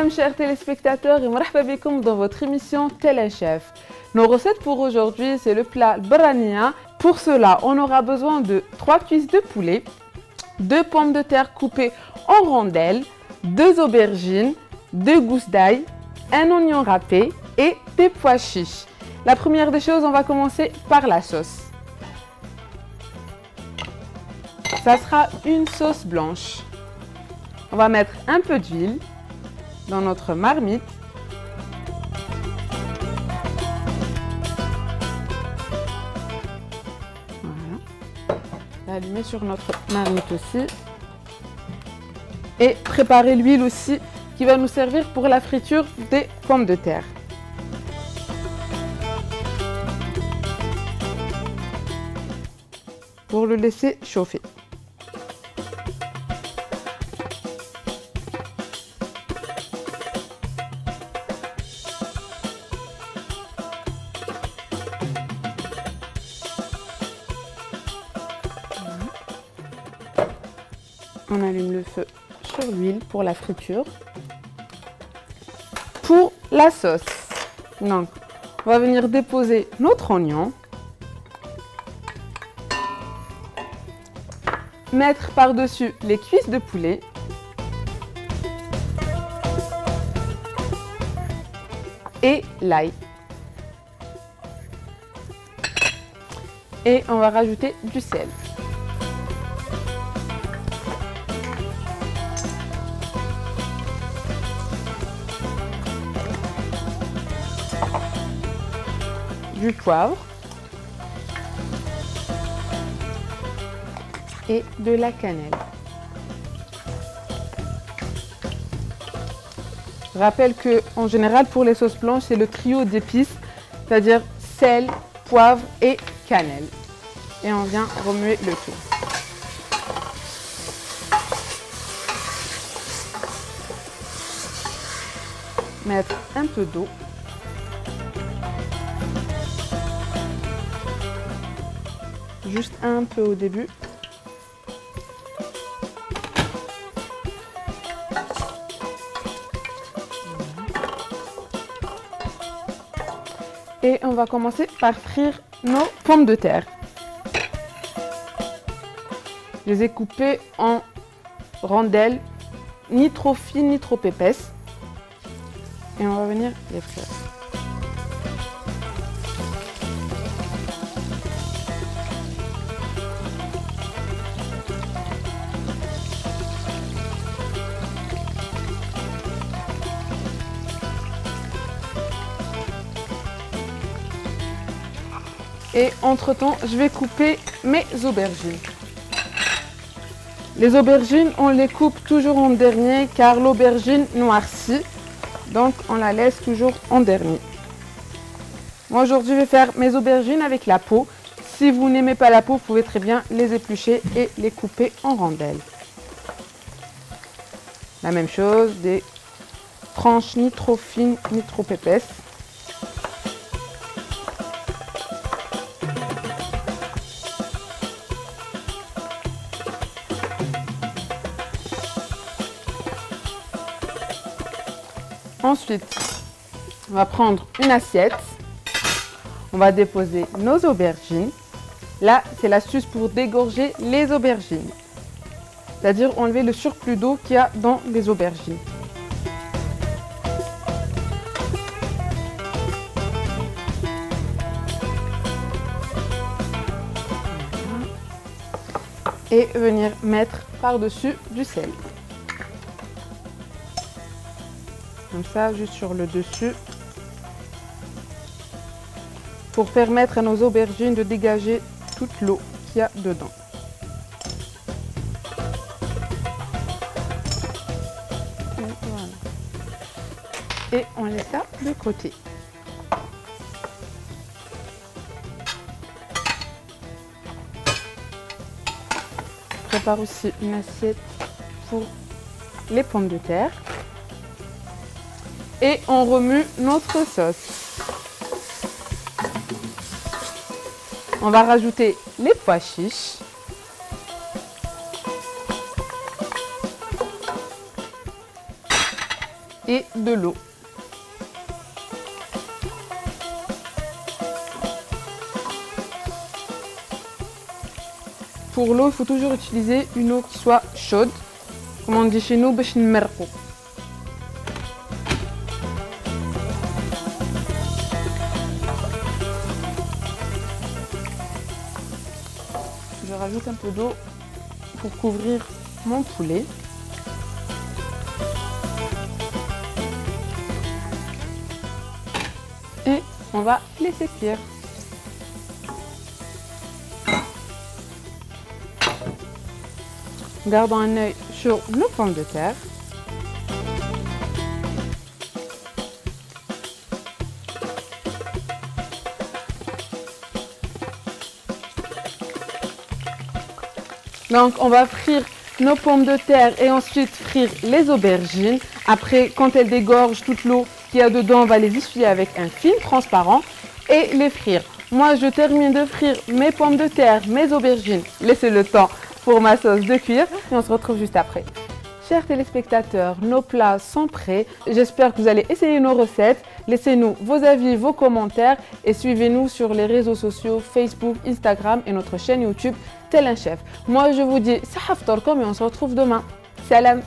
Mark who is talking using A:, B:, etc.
A: Salam chers téléspectateurs et marhaba bikoum dans votre émission Téléchef. Nos recettes pour aujourd'hui, c'est le plat brania. Pour cela, on aura besoin de 3 cuisses de poulet, 2 pommes de terre coupées en rondelles, 2 aubergines, 2 gousses d'ail, un oignon râpé et des pois chiches. La première des choses, on va commencer par la sauce. Ça sera une sauce blanche. On va mettre un peu d'huile dans notre marmite. Voilà. L'allumer sur notre marmite aussi. Et préparer l'huile aussi qui va nous servir pour la friture des pommes de terre. Pour le laisser chauffer. On allume le feu sur l'huile pour la friture. Pour la sauce, donc, on va venir déposer notre oignon. Mettre par-dessus les cuisses de poulet. Et l'ail. Et on va rajouter du sel. Du poivre et de la cannelle. Je rappelle que en général pour les sauces blanches, c'est le trio d'épices, c'est-à-dire sel, poivre et cannelle. Et on vient remuer le tout. Mettre un peu d'eau. Juste un peu au début. Et on va commencer par frire nos pommes de terre. Je les ai coupées en rondelles, ni trop fines ni trop épaisses. Et on va venir les frire. Et entre-temps, je vais couper mes aubergines. Les aubergines, on les coupe toujours en dernier car l'aubergine noircit. Donc, on la laisse toujours en dernier. Moi, aujourd'hui, je vais faire mes aubergines avec la peau. Si vous n'aimez pas la peau, vous pouvez très bien les éplucher et les couper en rondelles. La même chose, des tranches ni trop fines ni trop épaisses. Ensuite, on va prendre une assiette, on va déposer nos aubergines. Là, c'est l'astuce pour dégorger les aubergines, c'est-à-dire enlever le surplus d'eau qu'il y a dans les aubergines. Et venir mettre par-dessus du sel. Comme ça, juste sur le dessus, pour permettre à nos aubergines de dégager toute l'eau qu'il y a dedans. Et voilà. Et on laisse ça de côté. Je prépare aussi une assiette pour les pommes de terre. Et on remue notre sauce. On va rajouter les pois chiches. et de l'eau. Pour l'eau, il faut toujours utiliser une eau qui soit chaude. Comme on dit chez nous, باش نمرقو. Je rajoute un peu d'eau pour couvrir mon poulet. Et on va laisser cuire. Gardons un œil sur nos pommes de terre. Donc on va frire nos pommes de terre et ensuite frire les aubergines. Après, quand elles dégorgent toute l'eau qu'il y a dedans, on va les essuyer avec un film transparent et les frire. Moi, je termine de frire mes pommes de terre, mes aubergines. Laissez le temps pour ma sauce de cuire et on se retrouve juste après. Chers téléspectateurs, nos plats sont prêts. J'espère que vous allez essayer nos recettes. Laissez-nous vos avis, vos commentaires et suivez-nous sur les réseaux sociaux Facebook, Instagram et notre chaîne YouTube Tel un chef. Moi, je vous dis, ça haftorkom et on se retrouve demain. Salam!